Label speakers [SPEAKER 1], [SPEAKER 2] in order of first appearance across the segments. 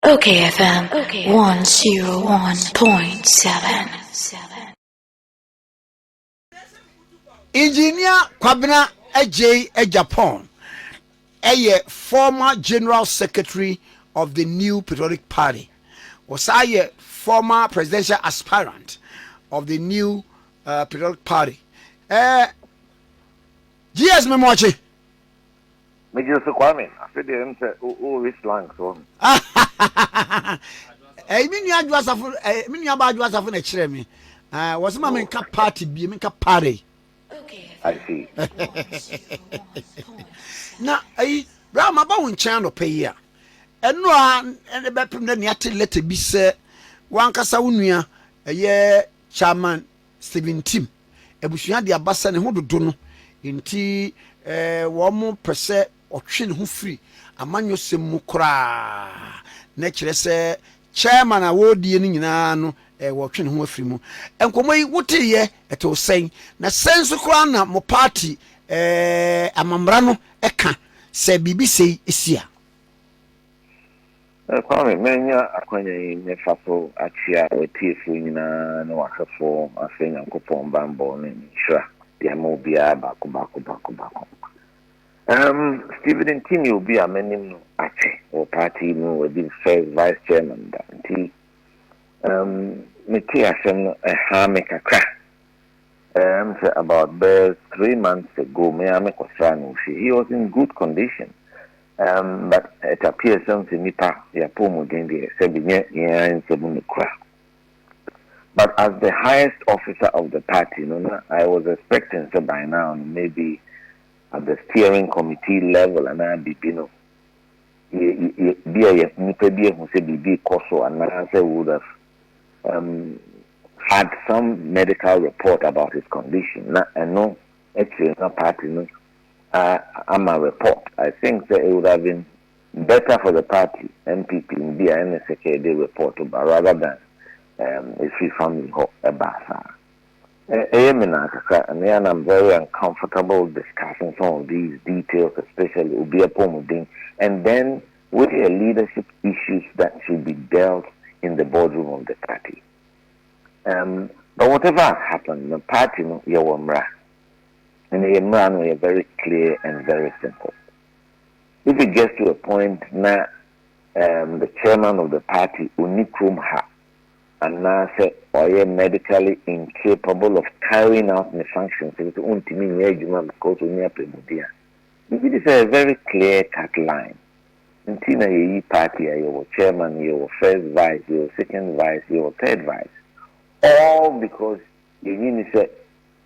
[SPEAKER 1] okayfm 101.7.
[SPEAKER 2] Engineer Kwabena Agyapong, former General Secretary of the New Patriotic Party, was a former presidential aspirant of the New Patriotic Party. GS Memoche.
[SPEAKER 3] Major Kwame, I said them say always slang so.
[SPEAKER 2] Mean you was a mean you about was a phone a me. Was my main party be main party.
[SPEAKER 3] I see.
[SPEAKER 2] Na bra ma ba won chan no pay ya. Eno a ene be pem na ate letter bi se wan kasa wonua chairman 17 ebusua de abasa ne ho dodo no nti wo mo pese otwe ne ho free amanyo semu kura na kire se chairman a wodie ni nyina no wo twe ne ho afiri mu enkomo yi wotiye eto sen na senso kura na mo party amamra no eka se bibi sei esia
[SPEAKER 3] Kwame, menya akwanya yi nefapo achia wetifu nyina na wakafo afenya nkopon bambo ne nshira dia mo bia bako. Stephen Ntini obi amenim no ache o party no we be first vice chairman da nti meti asem ha me kakra about 3 months ago me amekosra no he was in good condition. But it appears something nipa ya pomo dendi sebinye in sebunukra. But as the highest officer of the party, I was expecting so by now maybe at the steering committee level and I be be nipa be who say be koso and I would have had some medical report about his condition. And no actually no party no. I'm a report. I think that it would have been better for the party, NPP, and the NEC report, but rather than a free family basa. And I'm very uncomfortable discussing some of these details, especially Ubia Pomudin, and then with the leadership issues that should be dealt in the boardroom of the party. But whatever happened, the party, Yawamra. And the man were very clear and very simple. If it gets to a point now, the chairman of the party, Unikrumha, and now say, or medically incapable of carrying out the functions, because it is a very clear cut line. Until you party, your chairman, your first vice, your second vice, your third vice, all because you need to say,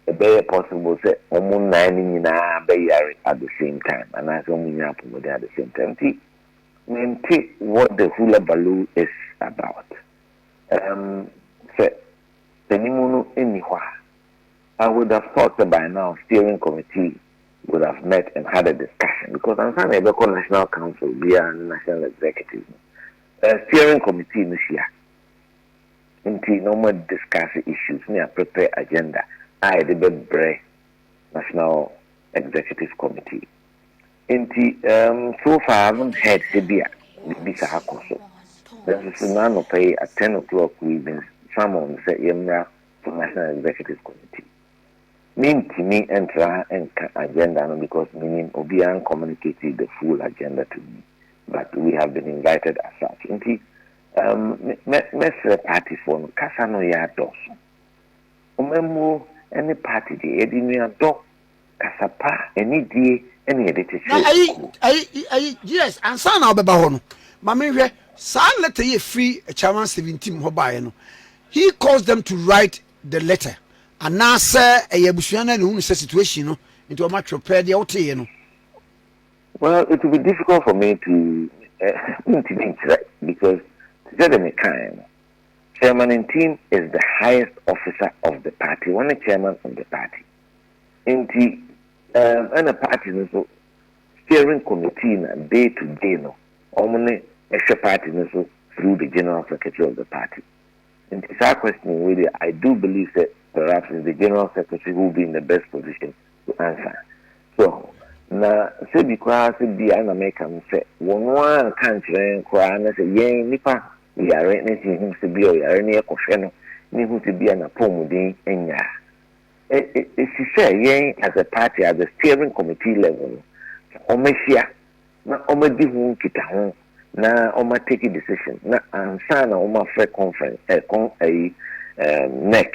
[SPEAKER 3] a very possible say almost 9 at the same time, and as only at the same time. See what the hula baloo is about. Say the anywhere. I would have thought that by now steering committee would have met and had a discussion because I'm saying the National Council via National Executive. Steering committee this year. Until no more discuss issues, near prepare agenda. I the Bebre National Executive Committee. So far I haven't heard Sibia Bisa Hakoso. There's a man of pay at 10 o'clock we've been summoned say Yemra to National Executive Committee. Mean to me enter and agenda because meaning Obian communicated the full agenda to me. But we have been invited as such. Let's party for Kasano Yados. Any party the Edinia Dog Kasapa, any day, any editor.
[SPEAKER 2] Yes, and son of Bahono. Mammy, son letter ye free a chairman 17 Hobayano. He caused them to write the letter. And now, sir, a Yabusiana who is a situation into a match of Pediotino.
[SPEAKER 3] Well, it will be difficult for me to interact because together me kind. Chairman in team is the highest officer of the party, one chairman of the party. And a party so steering committee day to day no, only extra party so through the general secretary of the party. And it's our question really, I do believe that perhaps the general secretary will be in the best position to answer. So na se bi kwa se bi ana make am say wonwa kan kire kwa na say yen nipa yare na si hu se bi o yare na ekohwe no ni hu se bi ana pomudin enya she say yen as a party as a steering committee level omehia na omedi hu kita ho na oma take a decision na ansa na oma free conference NEC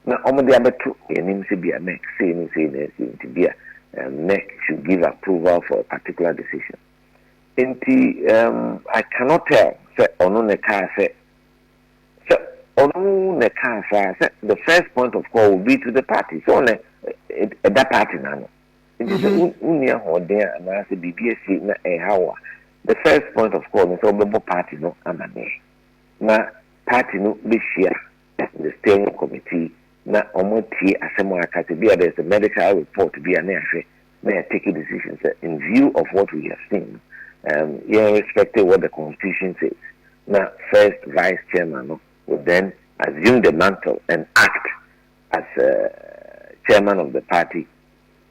[SPEAKER 3] na omedi abeto yenim se bi NEC say ni say na si bi NEC should give approval for a particular decision. I cannot tell. The first point of call will be to the party. So that party now. The first point of call is the party no amane. Na party no be share the steering committee. Na omoti asemo akati bia there's a medical report bia na ahwe na take a decision in view of what we have seen irrespective what the constitution says na first vice chairman will then assume the mantle and act as chairman of the party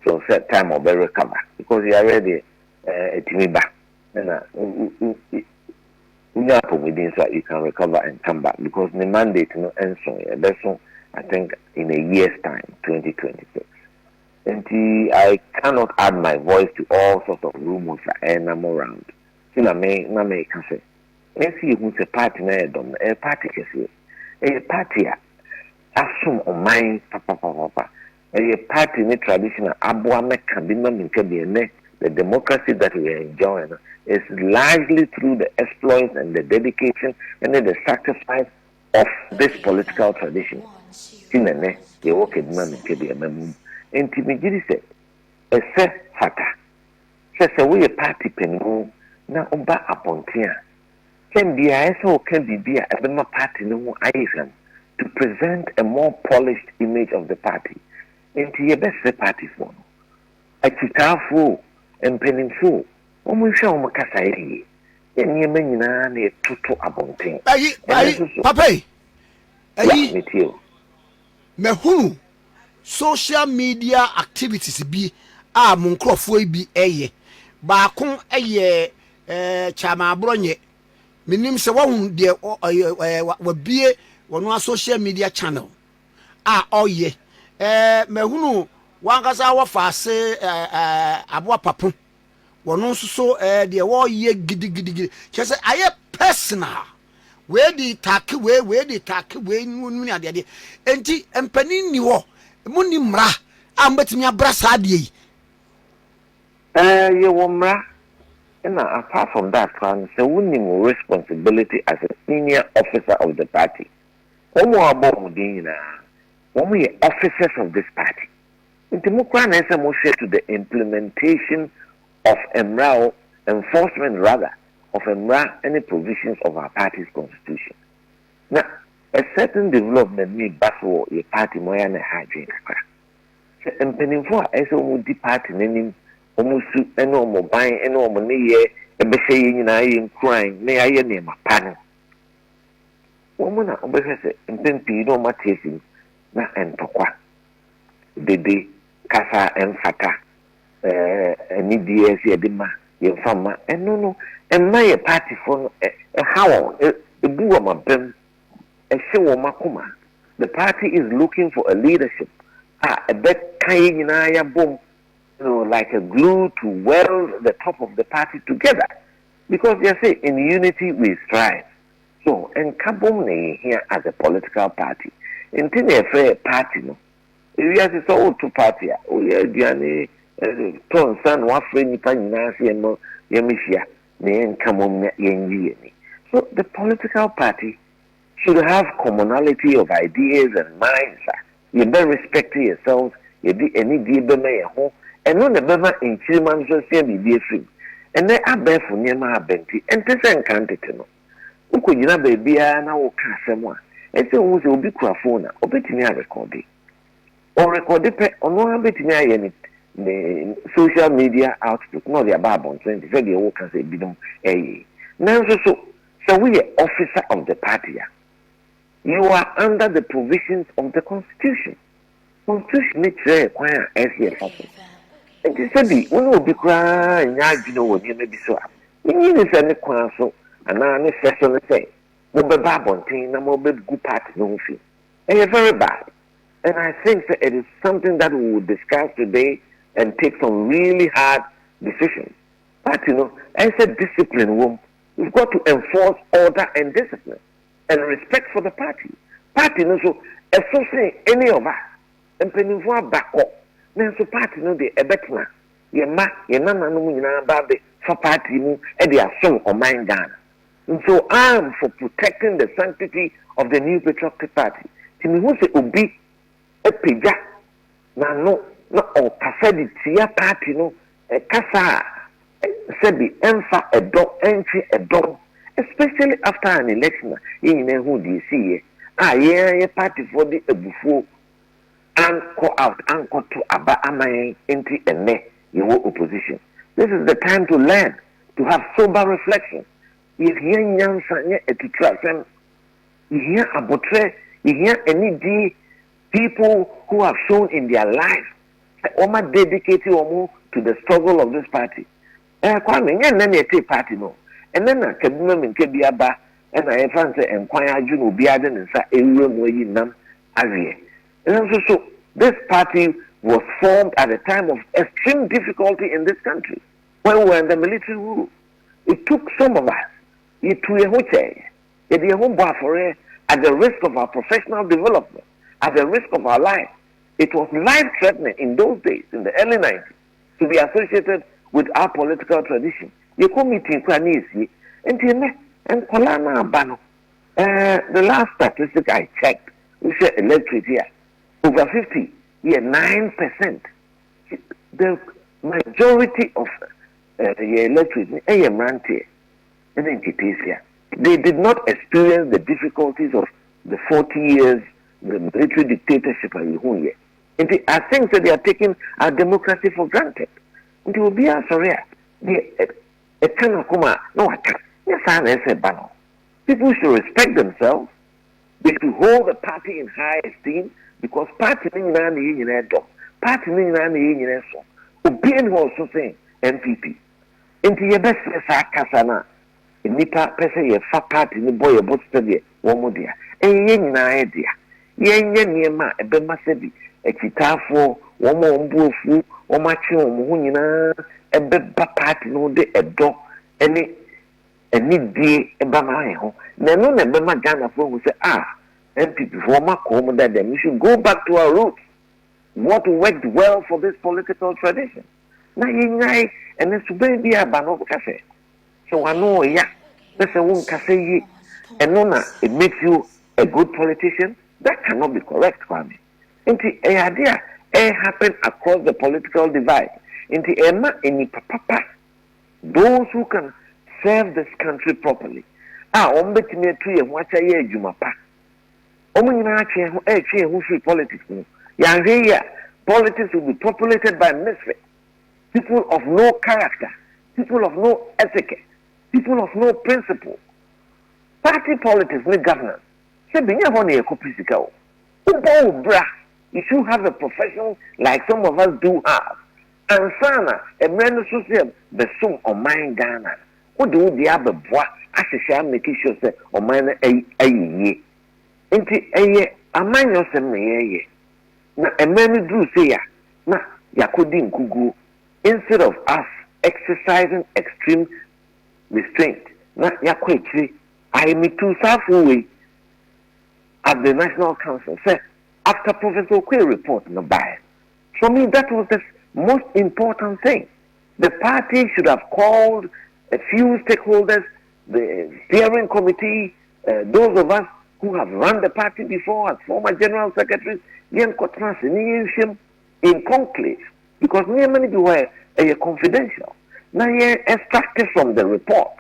[SPEAKER 3] so set time of recover because he already timiba na within so you can recover and come back because the mandate no ends so I think in a year's time, 2026. And I cannot add my voice to all sorts of rumors and I'm around. So I may say, let's see who's a party na a party kasi. A party assume on my papa. A party ne traditional abwa me kabima minke the democracy that we are enjoying is largely through the exploits and the dedication and the sacrifice of this political tradition. Sinene, ye work at man and kebi a mem. Intimidity said, a set fata. Says away a party pengu, na umba upon tia. Can be a so can be a bema party no IFM to present a more polished image of the party. Into your best party form. A chitafu and peninfu. When we show Macasai, and ye menina near tutu abonting.
[SPEAKER 2] Papa.
[SPEAKER 3] Me too.
[SPEAKER 2] Mehunu social media activities bi a mon crofo bi eye ba kon eye chama abronye minim se wahun de wabie wono social media channel a oye mehunu wankasa wo faase abo papo wono so de wo ye gidigidi chese aye personal we di take we nu ade enti empani ni wo muni mra ambatimi abra saade yi
[SPEAKER 3] ye wo mra and apart from that so winning responsibility as a senior officer of the party omo abomudin na omo ye officers of this party enti mo kwa na ese mo share to the implementation of emra enforcement rather of any provisions of our party's constitution. Now, a certain development may baffle a party more than a hygiene. So, and penning for as a woody party name, almost and no more buying and no more near a besaying in I am crying, may I name a panel. Woman, obey and then Pido Matising, na and Tokwa. Dede, Casa and Fata, and Nidia Yadima, your farmer, and no. And my party for how a buama a show makuma. The party is looking for a leadership. A bet kayin boom, like a glue to weld the top of the party together. Because they say in unity we strive. So and kabum here as a political party. In a fair party no. If you have so two party, oh yeah, Gianni Ton San Wafre Nipan Nasi and Yamishia. So the political party should have commonality of ideas and minds. You better respect yourselves. You be any dear home and not the better in Chilman social be free. And they are bare for near my benti and this encountered to know. Who could you not be now someone? And so will be crafona or betting a recording or record it on one betting any. The social media output, not the above on 20, the work as a bidum a. Now, so we are officer of the party. You are under the provisions of the constitution. Constitution needs to require SES. And he said, "We will be crying, you know, what you may be so. You need to send a council, and I need to say, no, but Babontin, no more good party, no fee. And you're very bad. And I think that it is something that we will discuss today and take some really hard decisions. But, you know, as a discipline room, we've got to enforce order and discipline and respect for the party. Party, you know, so associate any of us and penny for back up. Then so party, you know, the ebetna, your ma, your nana, no, baby, for party, you know, and they are song or mind Ghana. And so I am for protecting the sanctity of the New Patriotic Party. Timi who say obi epija na no o kasa di tia party no kasa sabi emfa edo entry edo, especially after an election yin na who dey see ye party for the ebufuo and call out and call to aba amayen enti ene your opposition. This is the time to learn, to have sober reflection. If here nyansa nye etutrasem, here abotre, here any people who have shown in their life Oma dedicated to the struggle of this party. Kwame nye nene ete party no. And then na kabima minke biaba and I fancy and kwaya junu biade nsa ewe moyi nam awie. And so this party was formed at a time of extreme difficulty in this country when we were in the military rule. It took some of us at the risk of our professional development, at the risk of our life. It was life-threatening in those days, in the early 90s, to be associated with our political tradition. The last statistic I checked, we said electorate here, over 50, 9%. The majority of the electorate, they did not experience the difficulties of the 40 years, the military dictatorship. I think that they are taking our democracy for granted. It will be a sorry. People should respect themselves. They should hold the party in high esteem because party also saying NPP. Into your best kasana. Nipa pese ye fa party ni boy ye bot study wo dia enye nyina dia yenye niema ebema sebi ekitafo wo mo mbuofu wo machi wo ho nyina ebeba party no de edo eni die eba ma ho na no na ebema Ghana fo who say NPP for makom that we should go back to our roots, what worked well for this political tradition. Na yenyai ene sube bia ba no kafe. So I know, that's a one can say, and it makes you a good politician. That cannot be correct, Kwame. Into a idea, happen across the political divide. Into any papa, those who can serve this country properly. Bet me 2 years, what a year, Jumapa. Who free politics? Politics will be populated by misfits, people of no character, people of no ethics. People of no principle. Party politics, no governance. You should have a profession like some of us do have. And sana, a man social the sum of mine Ghana. What do the other boy? I shall make sure that or mine a ye. Into a year, a man yourself ye. Now, a man do say, na Yakudin Kugu, instead of us exercising extreme restraint. I am too way at the National Council said after Professor Okwe report no buy. For me, that was the most important thing. The party should have called a few stakeholders, the steering committee, those of us who have run the party before as former general secretaries, in conclave, because many were confidential. Now, extracted from the report,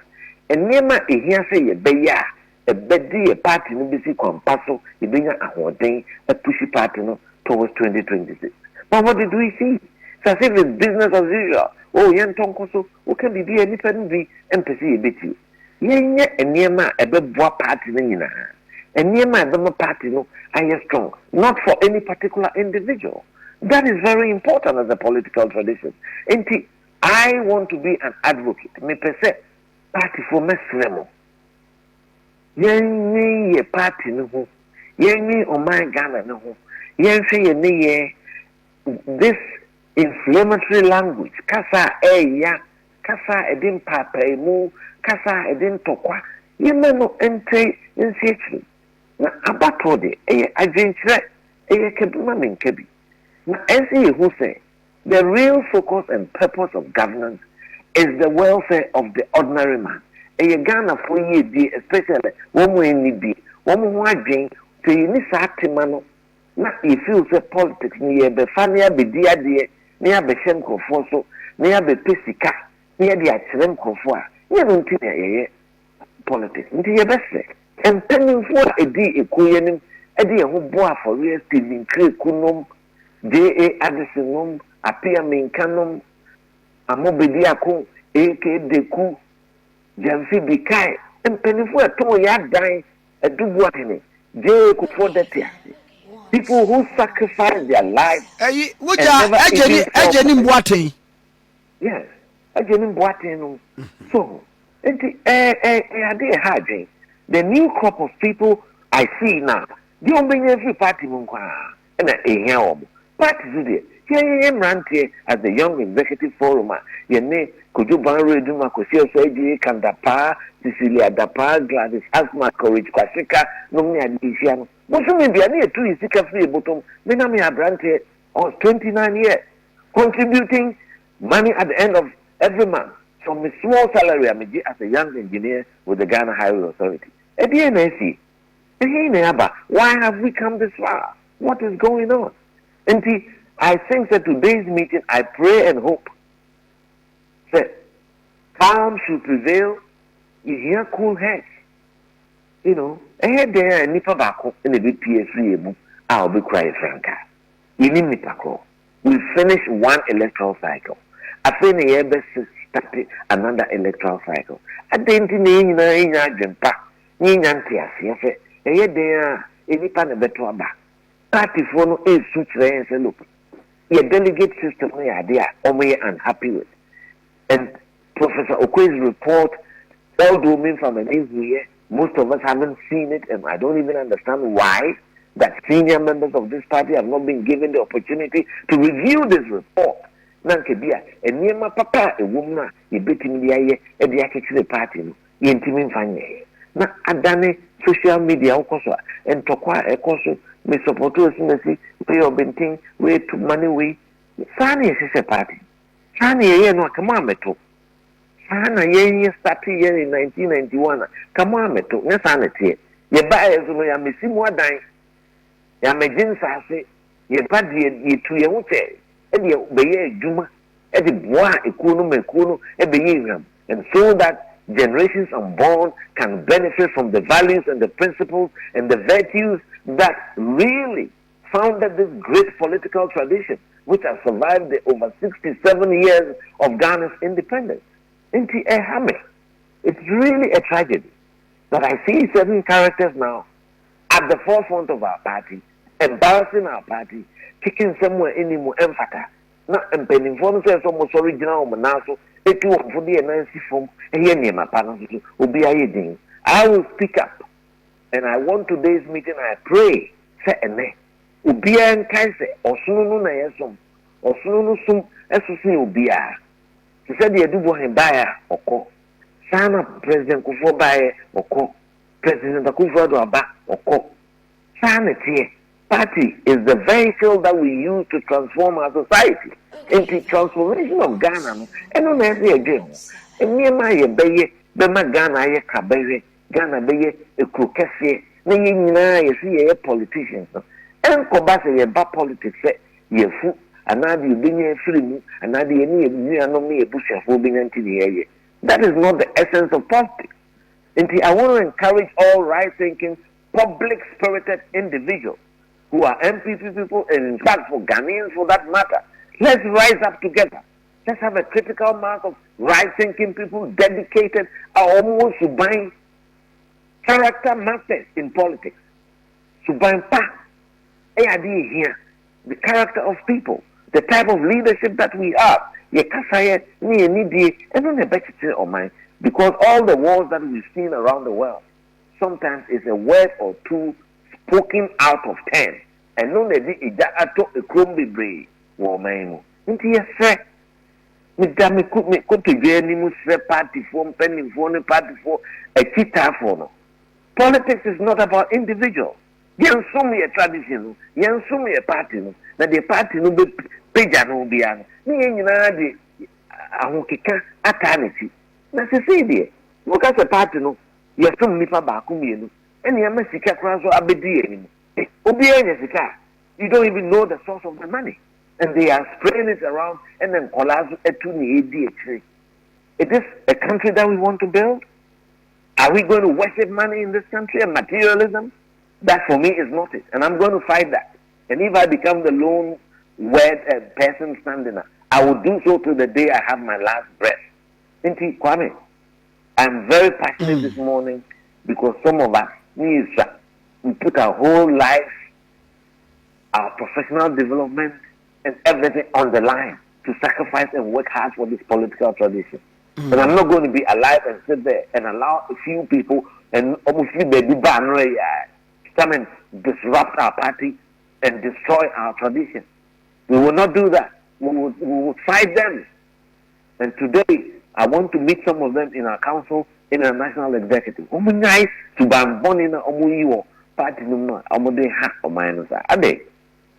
[SPEAKER 3] and Nema here say a bedi a party no busy compasso, a pushy party no towards 2026. But what did we see? So as if it's business as usual. Oh, Yan Tonkoso, who can be any penalty and pursue a bit you. Yen and Nema a bebois party in and Nema a party no, I am strong, not for any particular individual. That is very important as a political tradition. I want to be an advocate. Me per se, party for Mesremo. Yen ye party no ho. Yen ni o my Ghana no ho. Yen say ye this inflammatory language. Kasa ya. Kasa edin papa mu. Kasa edin tokwa. Yen no ente insietri. Na abato de adventure kebuma menkebi. Na NCA who say the real focus and purpose of governance is the welfare of the ordinary man. Ghana for ye di especially one way ni bi one who adwen to ni sa temano na e feel say politics ni be fa na be dia de na be shem krofo so na be pesika na de akyerem krofo a ye no nti na ye politics nti ye be se empanimfo a edi ekoyenim edi ye ho bo for real estate increase kunom J.A. Addisonum, Apia Minkanum, Amobediaku, A.K. Deku, Jamfi Bikai, and Penifua to Yadai, a Dubuatini, J. Kufodatia. People who sacrifice their lives.
[SPEAKER 2] Which are Ajenim Boating.
[SPEAKER 3] Yes, Ajenim Boating. So, the new crop of people I see now, they don't bring every party and a parties here as the Young Executive Forum, Yene, Kujuban Reduma, Kosio Soji, Kandapa, Cecilia Dapa, Gladys Asma, Courage Kwasika, Nomia Disiano. What you mean, near 2 is free bottom, Minami Abrante, or 29 years, contributing money at the end of every month from a small salary as a young engineer with the Ghana Highway Authority. At the NEC, why have we come this far? What is going on? And I think that today's meeting, I pray and hope that calm should prevail. You hear cool heads. You know, ahead there, nipa bako in the BPS3, I'll be crying franca. You need nipa call. We finish one electoral cycle. I think the year best started another electoral cycle. I didn't know jumpa. Niantia, ahead there, any pan of better back. Party for no is such and say, look, your delegate system they are unhappy with. And Professor Okwe's report, although me from an here, most of us haven't seen it, and I don't even understand why that senior members of this party have not been given the opportunity to review this report. Nankebia, and near my papa, a woman, you beat him the air, and the actual party, you intimate fine. Na adane social media ukoso and tokwa ekoso me support us nasi we obentin we to money we sani ese party sani ye no kama meto sana ye start here in 1991 kama meto ne sana tie ye ba ezo no ya mesimu adan ya megin sase ye ba de ye tu ye wote e de be ye adwuma e de boa ekunu mekunu e be ye hwam and so that generations unborn can benefit from the values and the principles and the virtues that really founded this great political tradition, which has survived the over 67 years of Ghana's independence. It's really a tragedy that I see certain characters now at the forefront of our party, embarrassing our party, kicking somewhere anymore emphata. Not impending for says almost original Manaso. I will speak up, and I want today's meeting. I pray, say ene. Ubia and Kaise, or Sunu na yesum, or Sunu sum, Esusi Ubia. He said the Adubo and Baya, or co. Sana President Kufo Baye, or co. President Akufo Aba, or co. Sana Tie. Party is the vehicle that we use to transform our society into transformation of Ghana. And on every again, and near my baye, Bema Ghana, ye Kabere, Ghana baye, a crocassie, Nina, you see a politician. And Kobasa, ye ba politics, ye fool, and now you bring a free, and now the any no me a bush of moving into the area. That is not the essence of politics. And I want to encourage all right thinking, public spirited individuals who are NPP people, and in fact for Ghanaians for that matter. Let's rise up together. Let's have a critical mass of right-thinking people dedicated almost to buying character masters in politics. To buying pa, here, the character of people, the type of leadership that we have. Because all the wars that we've seen around the world, sometimes it's a word or two spoken out of 10. And no, they did a crumby brave woman. Into your set. Me could to Jenny party for penny for party for a cheetah for. Politics is not about individuals. Yen so me a tradition, yen so me a party, that the party no be peja no be an. Ni nyina de ahokeka atanity. Na se say there. Look at the party no. Ye some nipa ba ku mienu. Eni ama sika kra so abedi enim. Obi enya sika. You don't even know the source of the money. And they are spraying it around and then collapse etu ni edi etri. Is this a country that we want to build? Are we going to worship money in this country and materialism? That for me is not it. And I'm going to fight that. And if I become the lone word person standing up, I will do so till the day I have my last breath. Inti Kwame, I'm very passionate this morning because some of us, we put our whole life, our professional development, and everything on the line to sacrifice and work hard for this political tradition. And I'm not going to be alive and sit there and allow a few people and almost few baby banner come and disrupt our party and destroy our tradition. We will not do that. We will fight them. And today, I want to meet some of them in our council, in our national executive. Nice to bambonina party no ha o minus ade.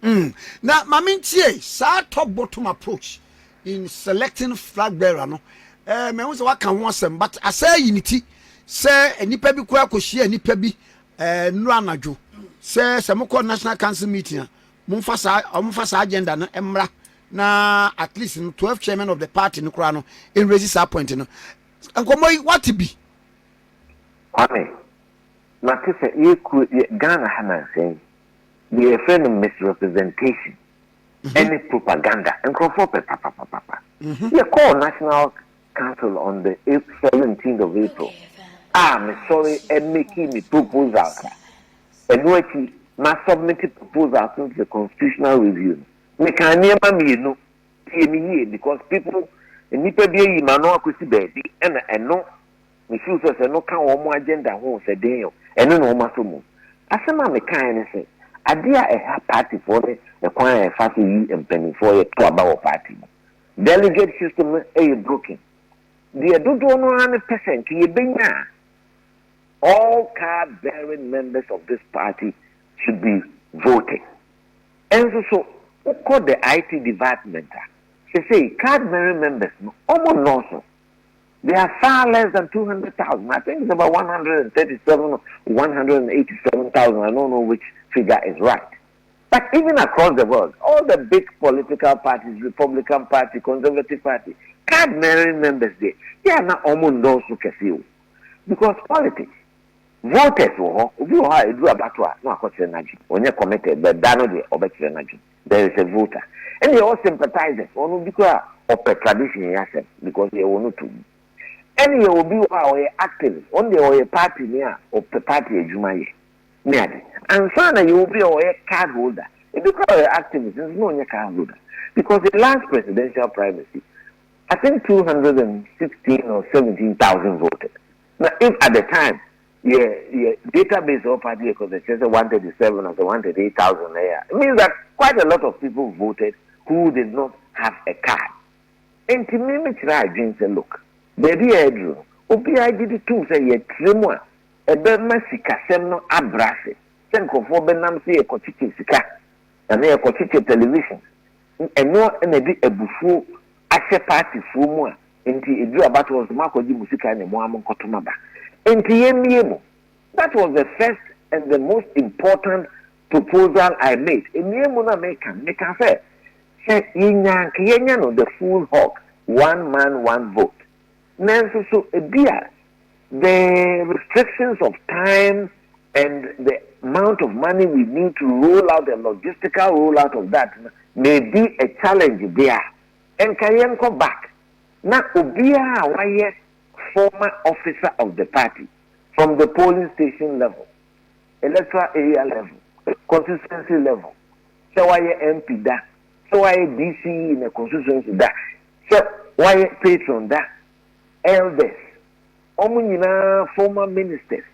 [SPEAKER 2] Now, Mamintie, sa top bottom approach in selecting flag bearer no. Me won say what can one sem, but I say unity. Say enipa bi kwa kohia enipa bi no anadwo. Say moko national council meeting. Mumfasa agenda no emra na at least 12 chairman of the party no kra no in raise that point no. Ankomo what be?
[SPEAKER 3] Kwame. Matisa you Ghana Hanan saying the friend of misrepresentation. Any propaganda and papa. You call National Council on the 17th of April. I'm sorry, and making me proposal. And what he must submit a proposal to the constitutional review. Me can never me no because people and nipa be mano akusi baby and no me feel so no can one more agenda who said day and no masomo. Asema me can say idea a party for the choir party and penny for a to about party. Delegate system a broken. The don't know 100% you benya. All card bearing members of this party should be voted. And so who call the IT department? They say card bearing members almost nonsense. They are far less than 200,000. I think it's about 137 or 187,000. I don't know which figure is right. But even across the world, all the big political parties, Republican Party, Conservative Party, card bearing members there, they are not almost those who can see. Because politics, voters do a when you're committed, but there is a voter. And they all sympathizers, because of a tradition, because they want to. And you will be active, only a party near or the party Jumaye. And so you will be a card holder. If you call an activist, there's no card holder. Because the last presidential primacy, I think 216 or 17,000 voted. Now, if at the time, database of party because it says 137 or 138,000 there, it means that quite a lot of people voted who did not have a card. And to me, I didn't say, look, baby, I drew. Obi I did it too, say, yet, a bemasi kasem no abrase. Sen kofo benam si e kochiche sika. And e kochiche television. And no and a bufu ashe party fumu. Enti edu about was mako di musika ne mo amon kotomaba. Enti yemiemo. That was the first and the most important proposal I made. Emiemo na make say yenya no the full hawk, one man, one vote. Nanso so ebia the restrictions of time and the amount of money we need to roll out the logistical rollout of that may be a challenge there. And can go back. Now, Obia, why former officer of the party from the polling station level, electoral area level, consistency level, So why MP da? So why DC in a constituency da? So why patron da? Elders. Omunina former ministers.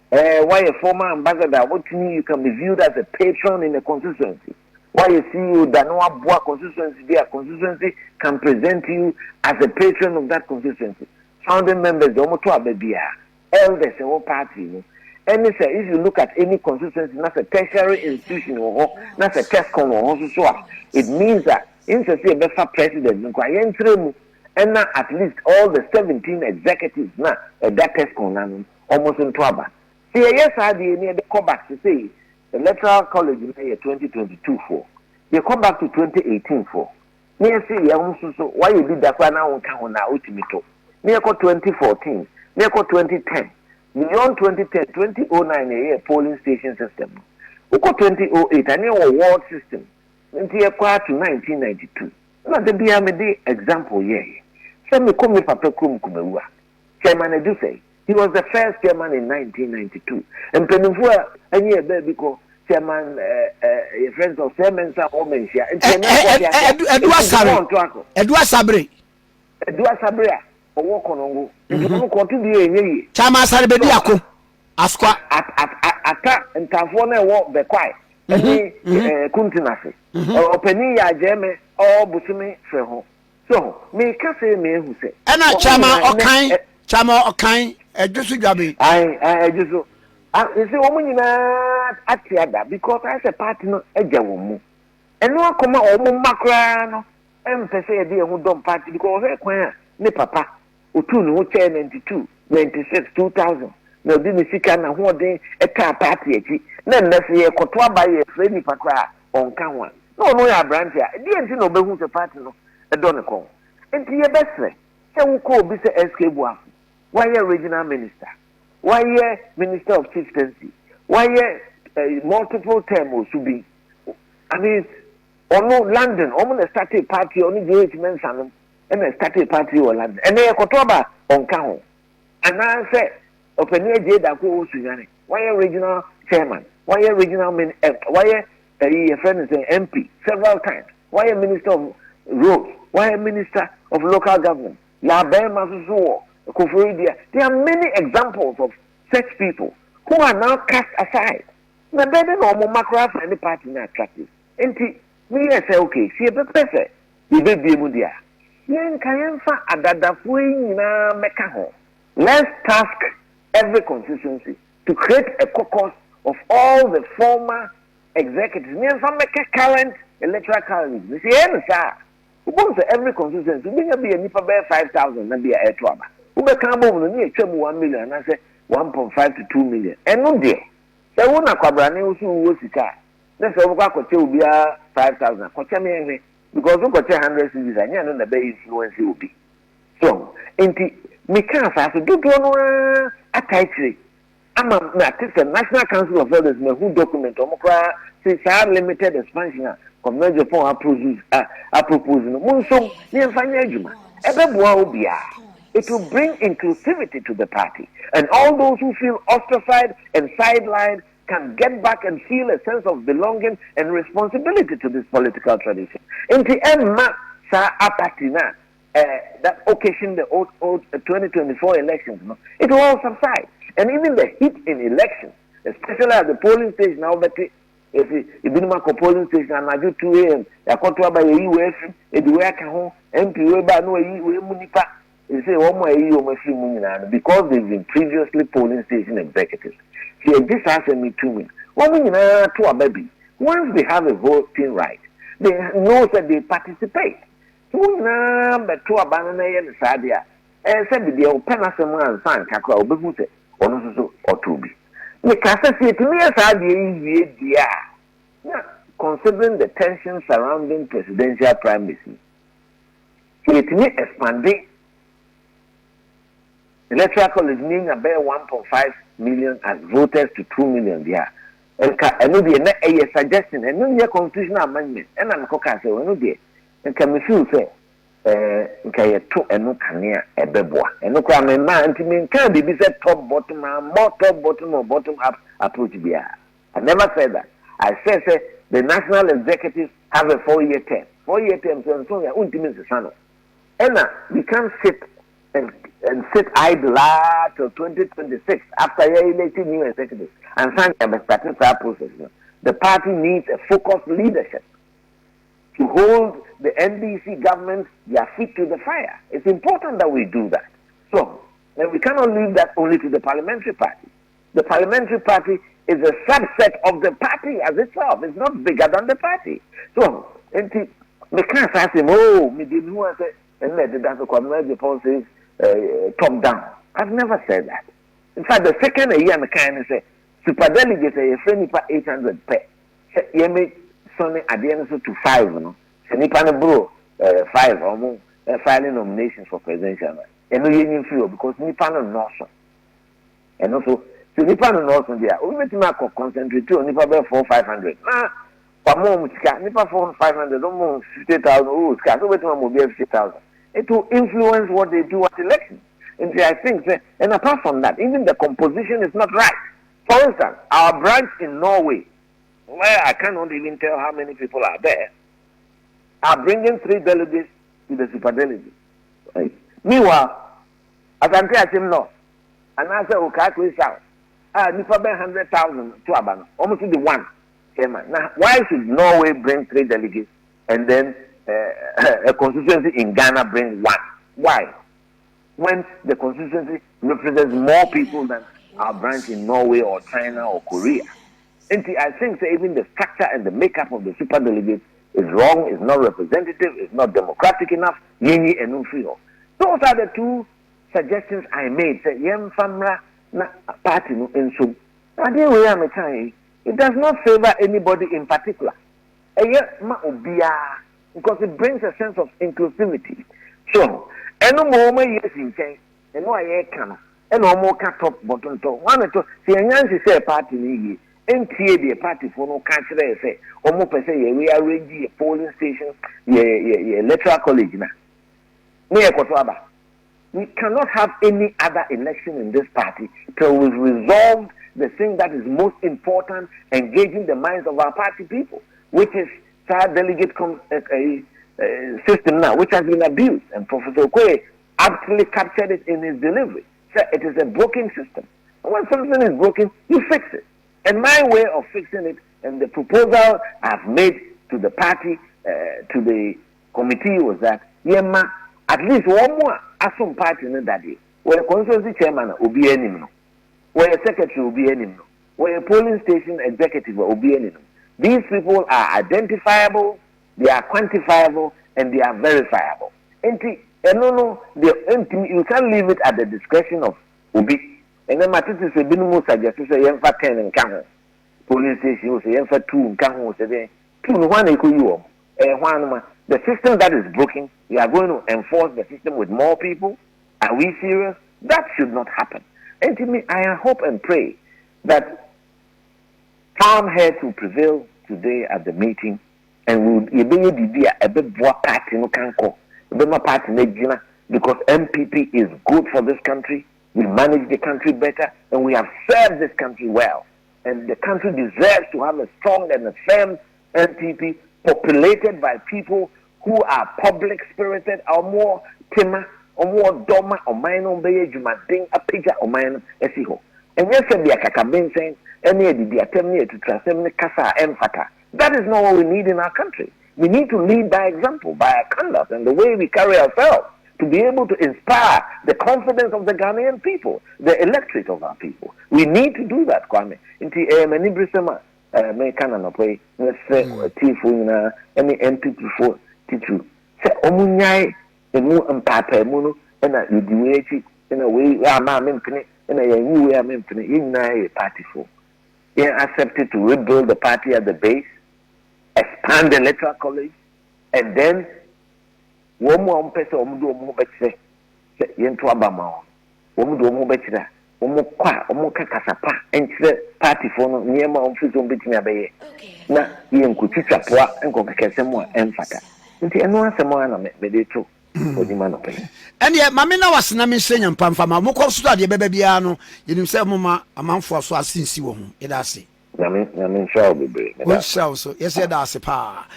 [SPEAKER 3] Why a former ambassador? What to me you can be viewed as a patron in a constituency. Why you see you that no one constituency there, constituency can present you as a patron of that constituency. Founding members, elders, and party. And if you look at any constituency, that's a tertiary institution or that's a test it means that in the better president, and now at least all the 17 executives now that test almost in trouble. See, yes, I did the come back to say the Electoral College in 2022 for. They come back to 2018 for. Near see, so why you did that one now on our ultimate. Near 2014, near 2010. Beyond 2010, 2009, a year polling station system. Oko 2008, a new award system. Until acquired to 1992. Not the BMD example, yeah. Send me come Papa Kum Kumewa. Chairman Edu say he was the first chairman in 1992. And Penufua, a year because chairman, friends of Chairman Omensia.
[SPEAKER 2] Edward Sabre.
[SPEAKER 3] Edward Sabrea. Walk on continue.
[SPEAKER 2] Chama Sarabedi Ako. Asqua
[SPEAKER 3] Ata and Tafone walk the quiet. Kuntinasi. Or Penny Jeme or Busumi Freho. So, me can say me who say.
[SPEAKER 2] And I Chama Okain, a Jusu Gabi.
[SPEAKER 3] I just you see, woman in at Tiada because I a partner, a jamu. And no come out, Macrano, and per se a dear who don't party because I ne papa. Utunu uche 92, 96, 2000. Na dini sika na huode eka party echi. Na nasi ye kotwa ba ye freni pakra onka ho. No ya branch ya. Di enti no behu se party no. Edo ne kon. Enti ye besre. Se wo ko obi se SK Buafu. Why ye regional minister? Why ye minister of chieftaincy? Why ye multiple term osubi? I mean, ono London, ono na start a party, ono JH Mensa and a started party or land. And they are Kotoba on Kaho. And I say, open your Jada Ko Suyani. Why a regional chairman? Why a regional why a friend is an MP several times? Why a minister of roads? Why a minister of local government? La Bema Suo, Kofuridia. There are many examples of such people who are now cast aside. Now, they don't know Macra for any party not attractive. And me, I say, okay, see a better. You will be Mudia. Let's task every constituency to create a caucus of all the former executives. Make a current electoral college. You see, every constituency, we will be a nipa 5,000 and be a air trouble. We will come over near 1 million and I say 1.5 to 2 million. And no dear. There won't a Kwabena who was car. Let's over will be 5,000. Because we got 100 cities and you know the base influence will be. So, me can't have to do a tight tree. I'm a National Council of Elders who document since our limited expansion of major form proposing Munso near Fanyajuma. It will bring inclusivity to the party, and all those who feel ostracized and sidelined can get back and feel a sense of belonging and responsibility to this political tradition. In the end, that occasion the old 2024 elections, it will all subside. And even the heat in elections, especially at the polling station now, but if you been a polling station and I do 2 a.m., I come to buy a UF, a work at home, MP, by no munipa, they say, oh, my, because they've been previously polling station executives. See, this has me to me. To a baby, once they have a voting right, they know that they participate. But to a banana and Sadia, and said the open as a man, San Kakao, Bebute, or to be. The Casa say to me as Sadia, considering the tension surrounding presidential primacy, it may expanding. Electoral College meaning about 1.5 million as voters to 2 million there. And no be a suggestion and no constitutional amendment. And I'm coca say no be. And can feel say okay to and no can a beboa. And no crime man to me can be said top bottom more top bottom or bottom up approach be. I never said that. I said the national executives have a 4-year term. 4-year term, so we are ultimate son. And we can't sit and sit idle till 2026 after electing new executives and starting that process. The party needs a focused leadership to hold the NDC government their feet to the fire. It's important that we do that. So, and we cannot leave that only to the parliamentary party. The parliamentary party is a subset of the party as itself. It's not bigger than the party. So, we can't ask him, me didn't want to say, and let the Kwabena Agyapong says top down. I've never said that. In fact, the second year, I can say, super delegates a friendly 800 pay. You make something at the end to 5, you know. So nipa no bro 5 or more filing nominations for presidential. And no union feel because nipa no noso. And also, so nipa no noso there. We make him concentrate on nipa be 400-500. Nah, for more muchika nipa 400-500, almost 50,000. Oh, so we make him be 50,000. It will influence what they do at elections. And I think, and apart from that, even the composition is not right. For instance, our branch in Norway, where I cannot even tell how many people are there, are bringing 3 delegates to the super delegate. Right? Meanwhile, I can tell him no. And I say, okay, south. Nipa 100,000 to Abano, almost to the one. Now, why should Norway bring 3 delegates and then a constituency in Ghana bring 1? Why? When the constituency represents more people than our branch in Norway or China or Korea. And I think that even the structure and the makeup of the super delegates is wrong, is not representative, is not democratic enough. Those are the 2 suggestions I made. Say, party in it does not favor anybody in particular. Because it brings a sense of inclusivity. So, and no more years in change, and no I can, and no more cut top bottom to one to see a say party. NTA the party for no country say almost say we are arranging a polling station, electoral college now. We cannot have any other election in this party till we resolve the thing that is most important, engaging the minds of our party people, which is child delegate system now, which has been abused. And Professor Okoye actually captured it in his delivery. So it is a broken system. And when something is broken, you fix it. And my way of fixing it, and the proposal I've made to the party, to the committee, was that at least one more assume party in that day. Where a constituency chairman will be any no, where a secretary will be any no, where a polling station executive will be any no. These people are identifiable, they are quantifiable, and they are verifiable. And you can't leave it at the discretion of Ubi. And then Matisse said, "Binu suggest say yemfa 10 and can police station say yemfa 2 and can say 2 no one equal you. The system that is broken, we are going to enforce the system with more people. Are we serious? That should not happen. And to me, I hope and pray that calm heads will prevail today at the meeting, and we will be a bit more party no can call because NPP is good for this country. We manage the country better, and we have served this country well. And the country deserves to have a strong and a firm NPP populated by people who are public-spirited, or more timber, or more doma, or minor beye jumading, a picture or minor esiho. And yes, be a kakabin saying, any of the attempt to transcend the casa emphata. That is not what we need in our country. We need to lead by example, by our conduct, and the way we carry ourselves, to be able to inspire the confidence of the Ghanaian people, the electorate of our people. We need to do that, Kwame. Inti many brisema me kana no pay. Let's say Tifu any NPP for Titu. Say omunyai emu mpapa mu no na yediwechi na we ama mempene na yanyu we mempene yinna party for. They accepted to rebuild the party at the base, expand the electoral college, and then one more person omudo omu betche yentu abama omudo omu betche omu kwa omu kakasapa enche party for no niema omfizo mbetimi abeye na yenku titwapoa enko kakesemo emfata nti eno asemo na medeto odima no pe ene mame na wasena me senya mpamfa ma mokọ so ade bebe bia no yenim se moma amanfo so asensi wo ho ida ase I mean, sure, baby.
[SPEAKER 2] One show so yes, that's a pa.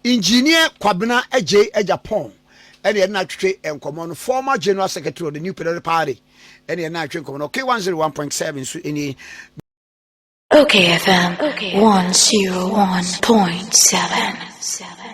[SPEAKER 2] Engineer Kwabena Agyapong, and the Natri and Common, former General Secretary of the New Political Party, and the Natri Common, okay, 101.7, so any
[SPEAKER 1] okayfm 101.7.